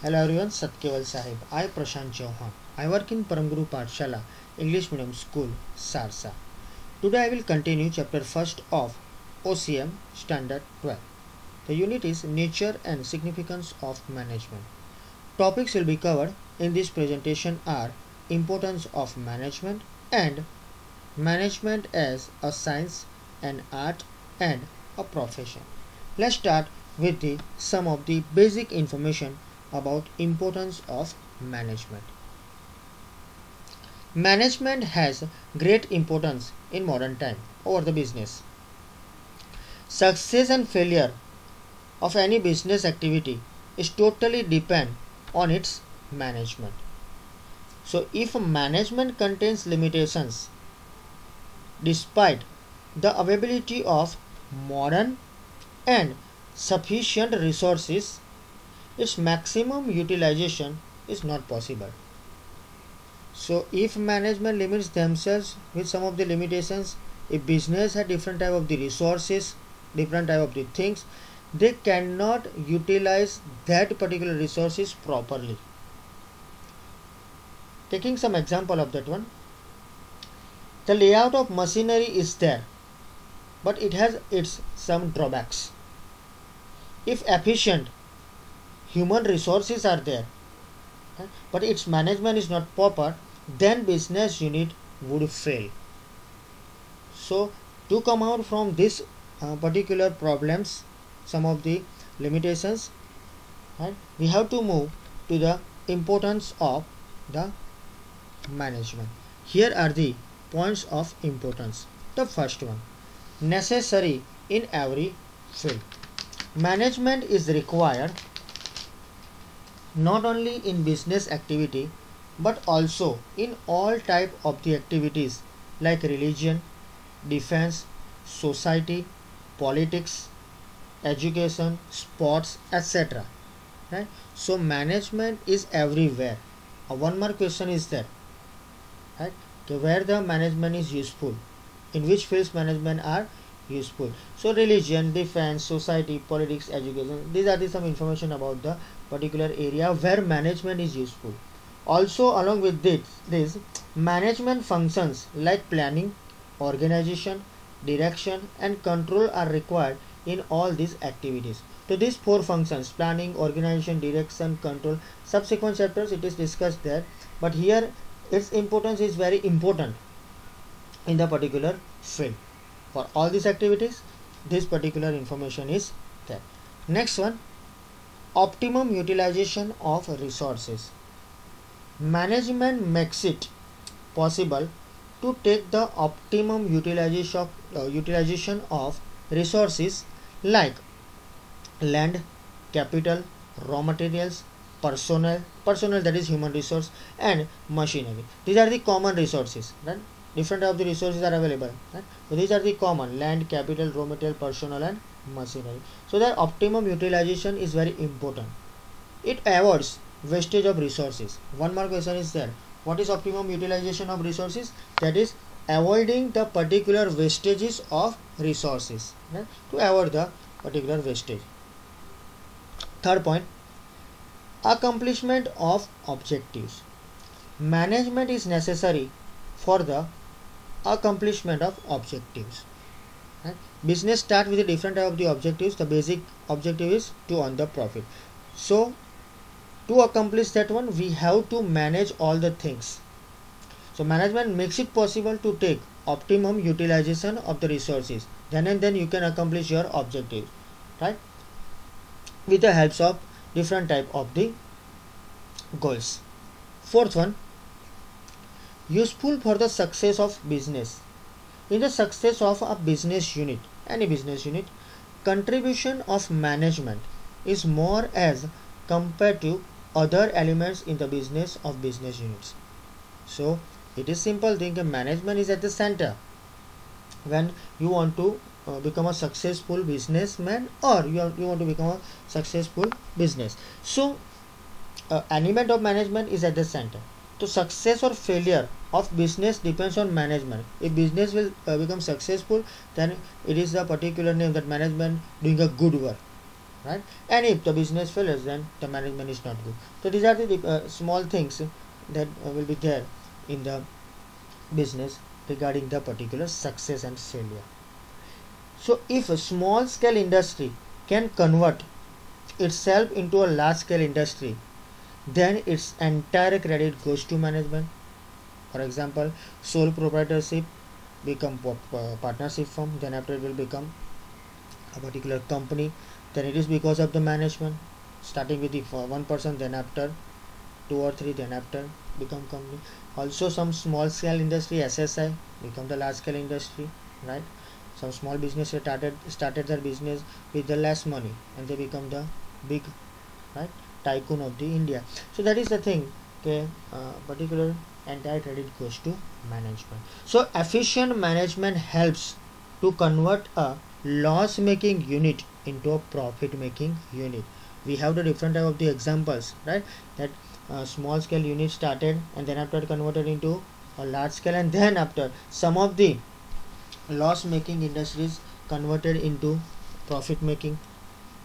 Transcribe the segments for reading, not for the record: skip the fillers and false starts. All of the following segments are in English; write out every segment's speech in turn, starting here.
Hello everyone, Satkeval Sahib. I Prashant Chauhan. I work in Paramguru Pathshala, English Medium School, Sarsa. Today I will continue chapter 1st of OCM Standard 12. The unit is Nature and Significance of Management. Topics will be covered in this presentation are Importance of Management and Management as a Science, an Art and a Profession. Let's start with some of the basic information about importance of management. Management has great importance in modern time over the business. Success and failure of any business activity is totally depend on its management. So if management contains limitations, despite the availability of modern and sufficient resources, its maximum utilization is not possible. So if management limits themselves with some of the limitations, if business had different type of the resources, different type of the things, they cannot utilize that particular resources properly. Taking some example of that one, the layout of machinery is there, but it has its some drawbacks. If efficient human resources are there, but its management is not proper, then business unit would fail. So to come out from this particular problems, some of the limitations, we have to move to the importance of the management. Here are the points of importance. The first one, necessary in every field. Management is required not only in business activity but also in all type of the activities like religion, defense, society, politics, education, sports, etc. Right? So management is everywhere. One more question is there, right? Okay, where the management is useful, in which fields management are useful. So religion, defense, society, politics, education, these are some information about the particular area where management is useful. Also along with this management functions like planning, organization, direction and control are required in all these activities. So these four functions, planning, organization, direction, control, subsequent chapters it is discussed there, but here its importance is very important in the particular field. For all these activities, this particular information is there. Next one, optimum utilization of resources. Management makes it possible to take the optimum utilization of resources like land, capital, raw materials, personnel that is human resource, and machinery. These are the common resources, right? Different of the resources are available, right? So these are the common: land, capital, raw material, personnel and machinery. So their optimum utilization is very important. It avoids wastage of resources. One more question is there, what is optimum utilization of resources? That is avoiding the particular wastages of resources, right? To avoid the particular wastage. Third point, accomplishment of objectives. Management is necessary for the accomplishment of objectives. Right? Business start with a different type of the objectives. The basic objective is to earn the profit. So to accomplish that one, we have to manage all the things. So management makes it possible to take optimum utilization of the resources. Then and then you can accomplish your objectives, right? With the helps of different type of the goals. Fourth one, useful for the success of business. In the success of a business unit, any business unit, contribution of management is more as compared to other elements in the business of business units. So it is simple thing, management is at the center when you want to become a successful businessman or you want to become a successful business. So element of management is at the center. So success or failure of business depends on management. If business will become successful, then it is the particular name that management doing a good work. right? And if the business fails, then the management is not good. So these are the small things that will be there in the business regarding the particular success and failure. So if a small scale industry can convert itself into a large scale industry, then its entire credit goes to management. For example, sole proprietorship become partnership firm, then after it will become a particular company, then it is because of the management, starting with the one person, then after two or three, then after become company. Also some small scale industry, SSI, become the large scale industry, right? Some small business started their business with the less money and they become the big, right, tycoon of the India. So that is the thing. Okay, particular entire credit goes to management. So efficient management helps to convert a loss making unit into a profit making unit. We have the different type of the examples, right? That small scale unit started and then after converted into a large scale, and then after some of the loss making industries converted into profit making,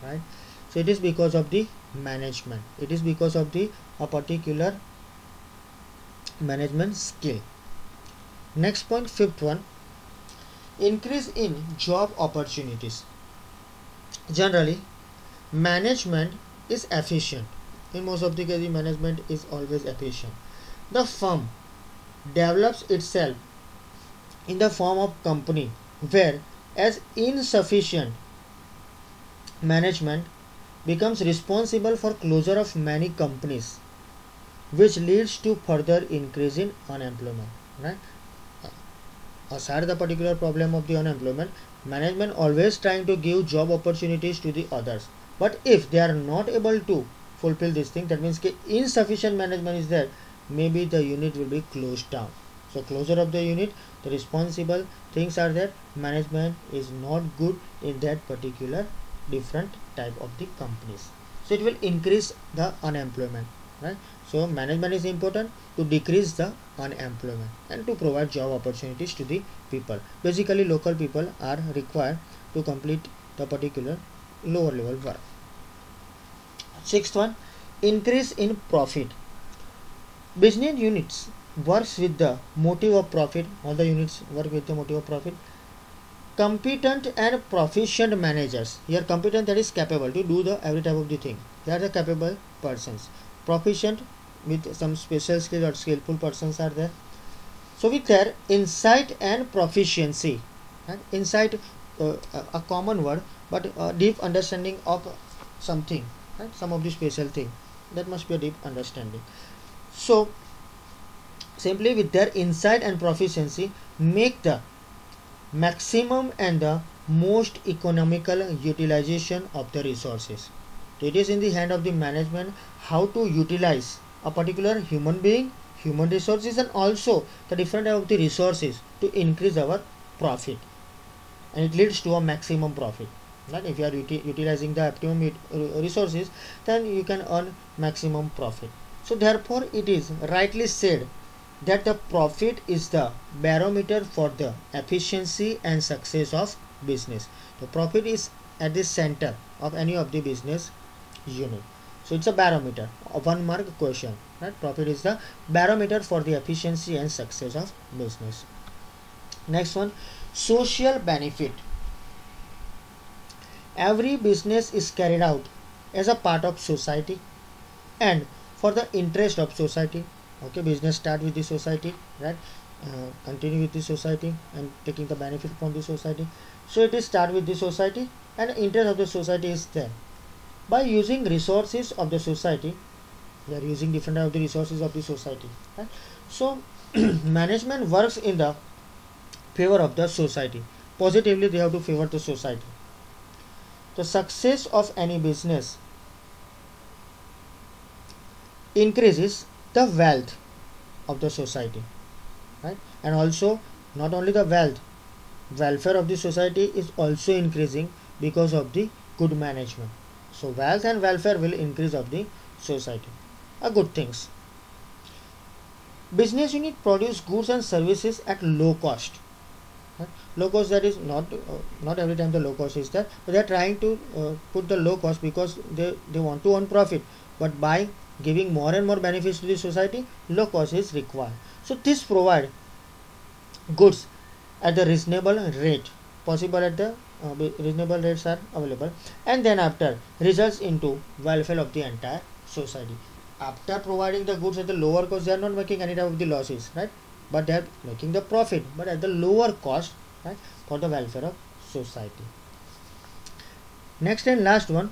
right? So it is because of the management, it is because of the a particular management skill. Next point, fifth one, increase in job opportunities. Generally management is efficient. In most of the cases management is always efficient. The firm develops itself in the form of company where as insufficient management becomes responsible for closure of many companies, which leads to further increase in unemployment, right? Aside the particular problem of the unemployment, management always trying to give job opportunities to the others, but if they are not able to fulfill this thing, that means insufficient management is there, maybe the unit will be closed down. So closure of the unit, the responsible things are that management is not good in that particular different type of the companies, so it will increase the unemployment, right? So management is important to decrease the unemployment and to provide job opportunities to the people. Basically local people are required to complete the particular lower level work. Sixth one, increase in profit. Business units works with the motive of profit. All the units work with the motive of profit. Competent and proficient managers. Here competent, that is capable to do the every type of the thing. They are the capable persons. Proficient with some special skill or skillful persons are there. So with their insight and proficiency, and insight a common word, but a deep understanding of something, right? Some of the special thing, that must be a deep understanding. So simply with their insight and proficiency make the maximum and the most economical utilization of the resources. So it is in the hand of the management how to utilize a particular human being, human resources, and also the different type of the resources to increase our profit, and it leads to a maximum profit, right? If you are utilizing the optimum resources, then you can earn maximum profit. So therefore it is rightly said that the profit is the barometer for the efficiency and success of business. The profit is at the center of any of the business unit. So it's a barometer, a 1 mark question, right? Profit is the barometer for the efficiency and success of business. Next one, social benefit. Every business is carried out as a part of society and for the interest of society. Okay, business start with the society, right? Continue with the society and taking the benefit from the society. So it is start with the society and interest of the society is there. By using resources of the society, we are using different of the resources of the society, right? So management works in the favor of the society. Positively they have to favor the society. The success of any business increases the wealth of the society, right? And also not only the wealth, welfare of the society is also increasing because of the good management. So wealth and welfare will increase of the society, are good things. Business unit produce goods and services at low cost. Right? Low cost, that is not every time the low cost is there, but they are trying to put the low cost because they want to earn profit, but by giving more and more benefits to the society, low cost is required. So this provide goods at the reasonable rate possible, at the reasonable rates are available, and then after results into welfare of the entire society. After providing the goods at the lower cost, they are not making any type of the losses, right? But they are making the profit, but at the lower cost, right, for the welfare of society. Next and last one,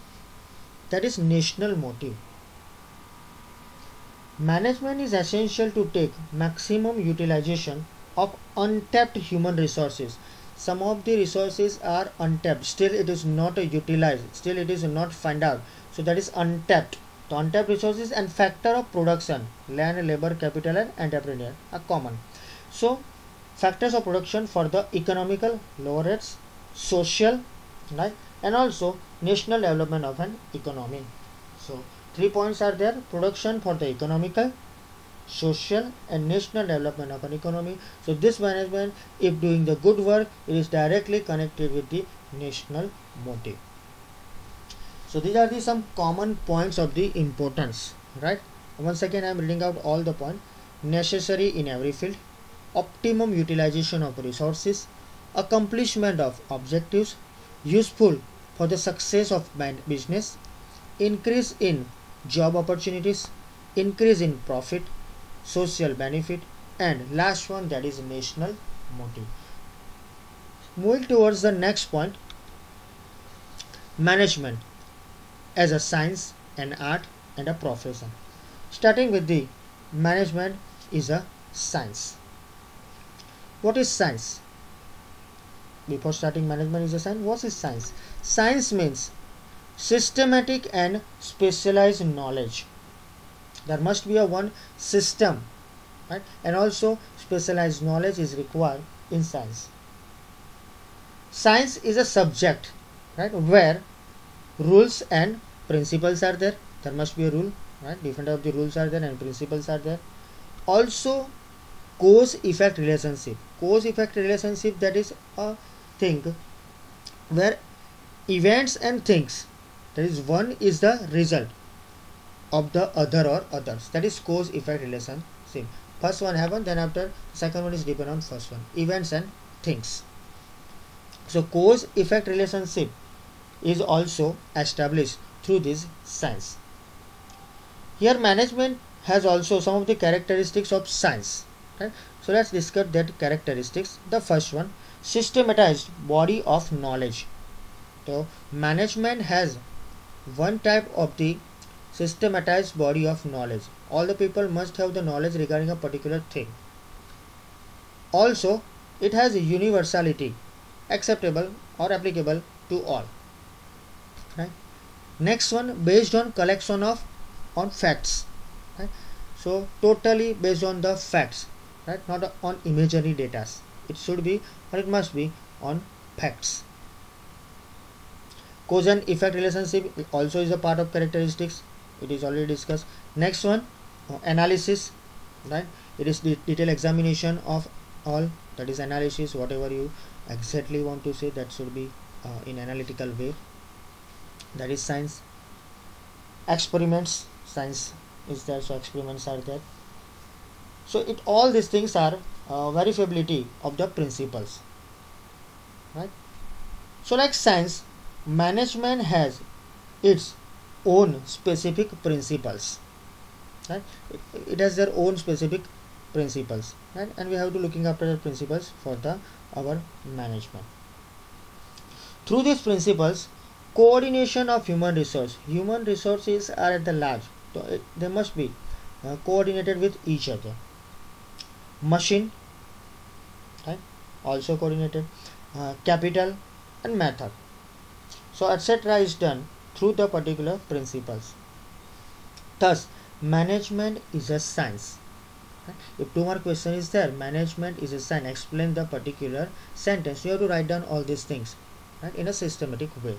that is national motive. Management is essential to take maximum utilization of untapped human resources. Some of the resources are untapped, still it is not utilized, still it is not found out, so that is untapped. The untapped resources and factor of production, land, labor, capital and entrepreneur are common. So factors of production for the economical lower rates, social, right, and also national development of an economy. So 3 points are there: production for the economical, social and national development of an economy. So this management, if doing the good work, it is directly connected with the national motive. So these are the some common points of the importance, right? Once again I am reading out all the points. Necessary in every field, optimum utilization of resources, accomplishment of objectives, useful for the success of business, increase in job opportunities, increase in profit, social benefit, and last one, that is national motive. Moving towards the next point, management as a science, an art and a profession. Starting with the management is a science. What is science? Before starting, management is a science. What is science? Science means systematic and specialized knowledge. There must be a one system, right? And also specialized knowledge is required in science. Science is a subject, right, where rules and principles are there. There must be a rule, right? Different type of the rules are there and principles are there. Also cause effect relationship. Cause effect relationship, that is a thing where events and things, that is one is the result of the other or others, that is cause effect relationship. First one happen, then after second one is depend on first one, events and things. So cause effect relationship is also established through this science. Here management has also some of the characteristics of science, right? So let's discuss that characteristics. The first one, systematized body of knowledge. So management has one type of the systematized body of knowledge. All the people must have the knowledge regarding a particular thing. Also it has a universality, acceptable or applicable to all, right? Next one, based on collection of on facts, right? So totally based on the facts, right? Not on imaginary data. It should be, or it must be, on facts. Cause and effect relationship also is a part of characteristics. It is already discussed. Next one, analysis, right? It is the detailed examination of all, that is analysis. Whatever you exactly want to say, that should be in analytical way, that is science. Experiments, science is there, so experiments are there. So it, all these things are verifiability of the principles, right? So like science, management has its own specific principles, right? It has their own specific principles, right? And we have to looking after the principles for the our management. Through these principles, coordination of human resources are at the large, so they must be coordinated with each other. Machine, right, also coordinated, capital and method, so etc. is done through the particular principles. Thus management is a science, right? If 2 more question is there, management is a science, explain the particular sentence. You have to write down all these things, right, in a systematic way.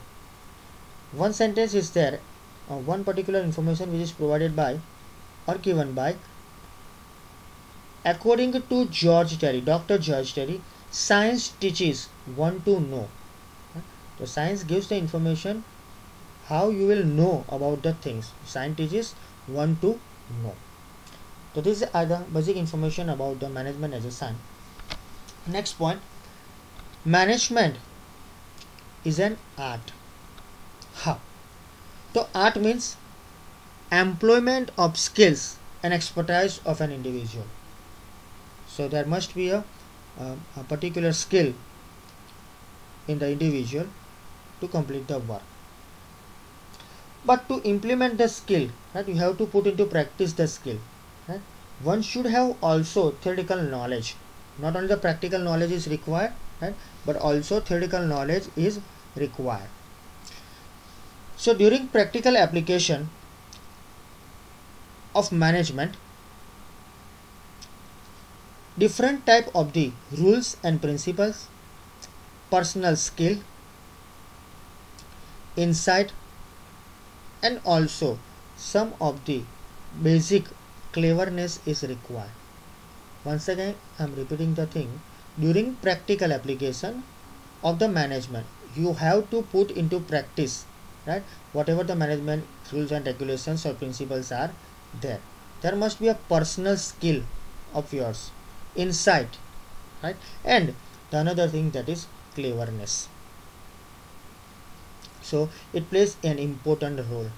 One sentence is there, one particular information which is provided by or given by, according to George Terry, Dr. George Terry, science teaches one to know. So science gives the information how you will know about the things. Science teaches one to know. So these are the basic information about the management as a science. Next point, management is an art. How? So art means employment of skills and expertise of an individual. So there must be a particular skill in the individual to complete the work. But to implement the skill, right, you have to put into practice the skill. Right? One should have also theoretical knowledge. Not only the practical knowledge is required, right, but also theoretical knowledge is required. So during practical application of management, different type of the rules and principles, personal skill, insight, and also some of the basic cleverness is required. Once again, I am repeating the thing. During practical application of the management, you have to put into practice, right, whatever the management rules and regulations or principles are there. There must be a personal skill of yours, insight, right, and the another thing, that is cleverness. So it plays an important role.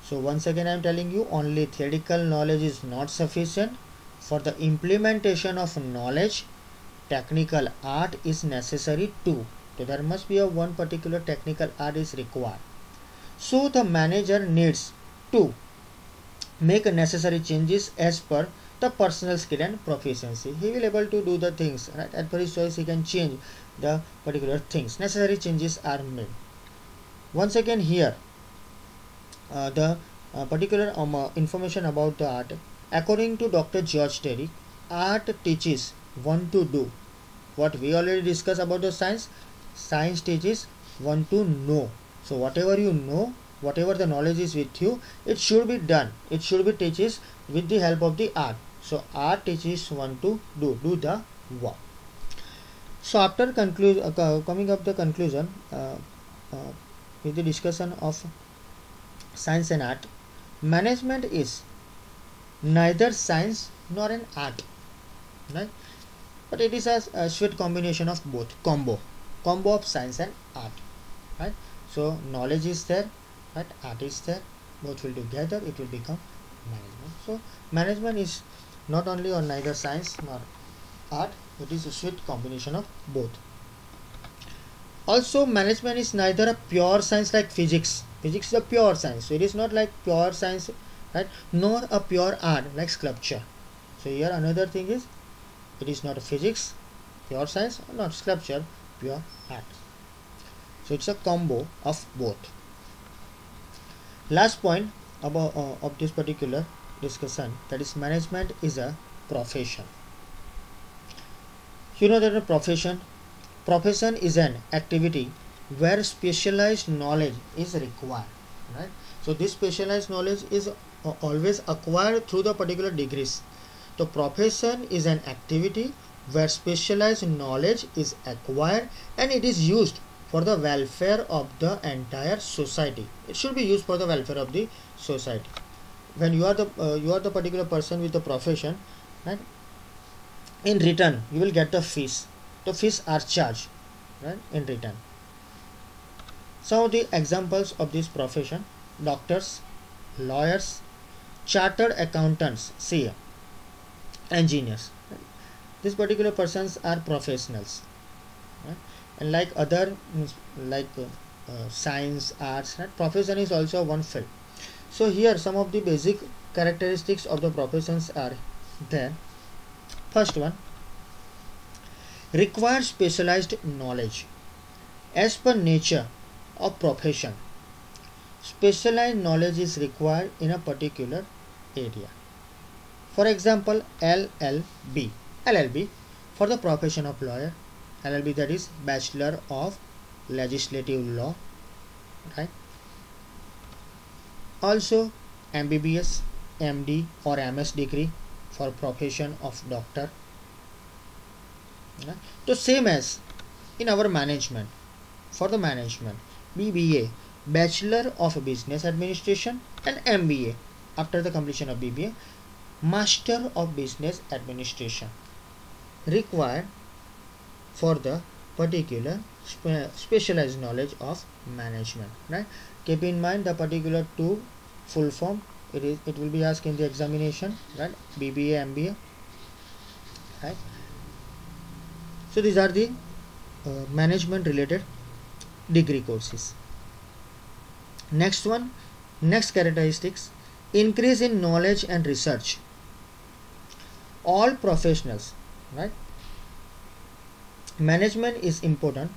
So once again I am telling you, only theoretical knowledge is not sufficient. For the implementation of knowledge, technical art is necessary too. So there must be a one particular technical art is required. So the manager needs to make necessary changes as per the personal skill and proficiency. He will able to do the things, right? At per his choice he can change the particular things. Necessary changes are made. Once again here, the particular information about the art. According to Dr. George Terry, art teaches one to do. What we already discussed about the science, science teaches one to know. So whatever you know, whatever the knowledge is with you, it should be done. It should be teaches with the help of the art. So art teaches one to do the work. So after coming up the conclusion with the discussion of science and art, management is neither science nor an art, right? But it is a sweet combination of both, combo of science and art, right? So knowledge is there, right? Art is there, both will together, it will become management. So management is not only or neither science nor art, it is a sweet combination of both. Also management is neither a pure science like physics. Physics is a pure science, so it is not like pure science, right, nor a pure art like sculpture. So here another thing is, it is not a physics, pure science, or not sculpture, pure art. So it's a combo of both. Last point about of this particular discussion, that is management is a profession. You know that a profession is an activity where specialized knowledge is required, right? So this specialized knowledge is always acquired through the particular degrees. The profession is an activity where specialized knowledge is acquired and it is used for the welfare of the entire society. It should be used for the welfare of the society. When you are the particular person with the profession, right, in return you will get the fees. The fees are charged, right, in return. Some of the examples of this profession: doctors, lawyers, chartered accountants, CA, engineers. These particular persons are professionals, right? And like other science, arts, right? Profession is also one field. So here some of the basic characteristics of the professions are there. First one, requires specialized knowledge. As per nature of profession, specialized knowledge is required in a particular area. For example, LLB for the profession of lawyer. LLB, that is Bachelor of Legislative Law, right? Also MBBS, MD or MS degree for profession of doctor. right? So same as in our management, for the management, BBA, Bachelor of Business Administration, and MBA after the completion of BBA, Master of Business Administration required for the particular specialized knowledge of management, right? Keep in mind the particular two full form, it will be asked in the examination, right? BBA, MBA, right? So these are the management related degree courses. Next one, next characteristics, increase in knowledge and research. All professionals, right? Management is important.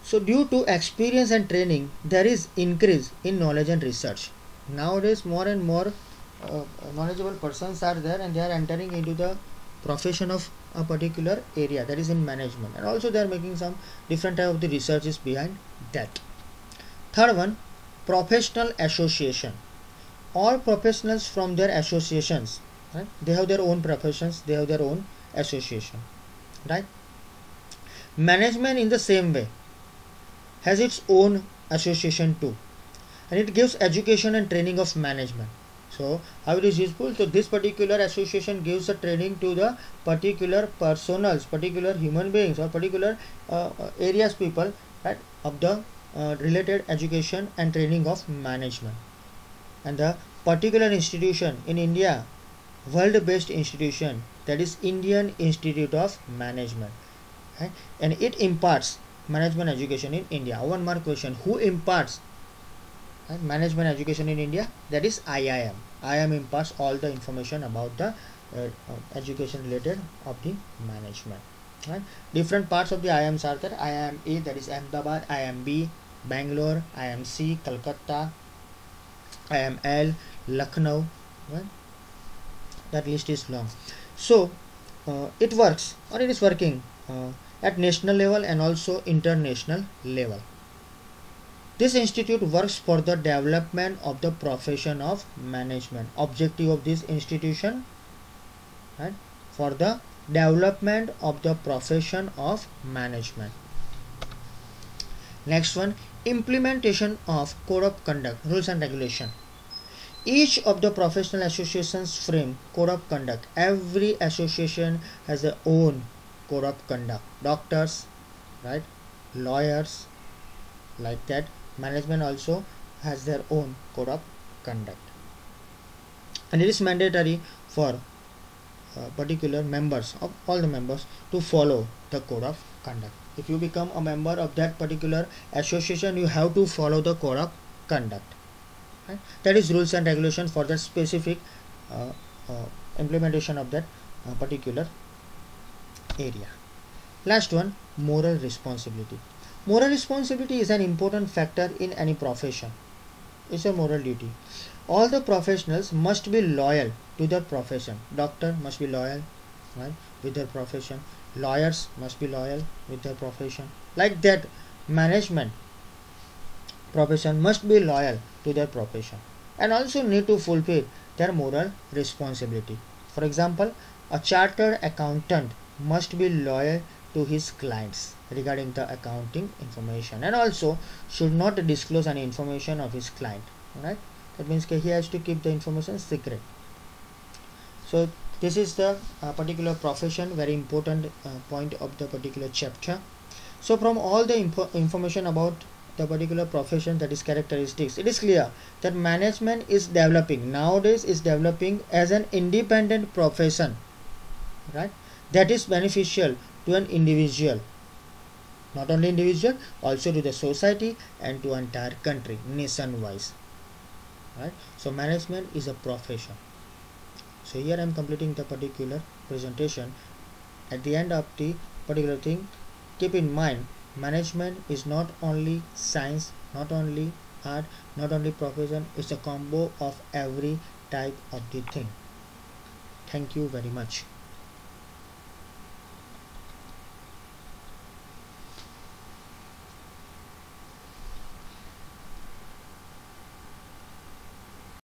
So due to experience and training, there is increase in knowledge and research. Nowadays, more and more knowledgeable persons are there, and they are entering into the profession of a particular area, that is in management, and also they are making some different type of the researches behind that. Third one, professional association. All professionals from their associations, right? They have their own professions, they have their own association, right? Management in the same way has its own association too, and it gives education and training of management. So how it is useful? So this particular association gives a training to the particular personals, particular human beings, or particular areas people, right, of the related education and training of management. And the particular institution in India, world based institution, that is Indian Institute of Management, right? And it imparts management education in India. One more question, who imparts management education in India? That is IIM. IIM imparts all the information about the education related of the management, right? Different parts of the IIMs are there. IIM A, that is Ahmedabad, IIM B, Bangalore, IIM C, Calcutta, IIM L, Lucknow, right? That list is long. So it works, or it is working at national level and also international level. This institute works for the development of the profession of management. Objective of this institution, right, for the development of the profession of management. Next one, implementation of code of conduct, rules and regulation. Each of the professional associations frame code of conduct. Every association has their own code of conduct. Doctors, right, lawyers, like that. Management also has their own code of conduct, and it is mandatory for particular members of all the members to follow the code of conduct. If you become a member of that particular association, you have to follow the code of conduct, right? That is rules and regulation for that specific implementation of that particular area. Last one, moral responsibility. Moral responsibility is an important factor in any profession. It's a moral duty. All the professionals must be loyal to their profession. Doctor must be loyal, right, with their profession. Lawyers must be loyal with their profession. Like that, management profession must be loyal to their profession and also need to fulfill their moral responsibility. For example, a chartered accountant must be loyal to his clients regarding the accounting information, and also should not disclose any information of his client, right? That means he has to keep the information secret. So this is the particular profession, very important point of the particular chapter. So from all the information about the particular profession, that is characteristics, it is clear that management is developing nowadays, is developing as an independent profession, right, that is beneficial to an individual, not only individual, also to the society and to entire country, nation wise, right? So management is a profession. So here I am completing the particular presentation. At the end of the particular thing, keep in mind, management is not only science, not only art, not only profession, it's a combo of every type of the thing. Thank you very much.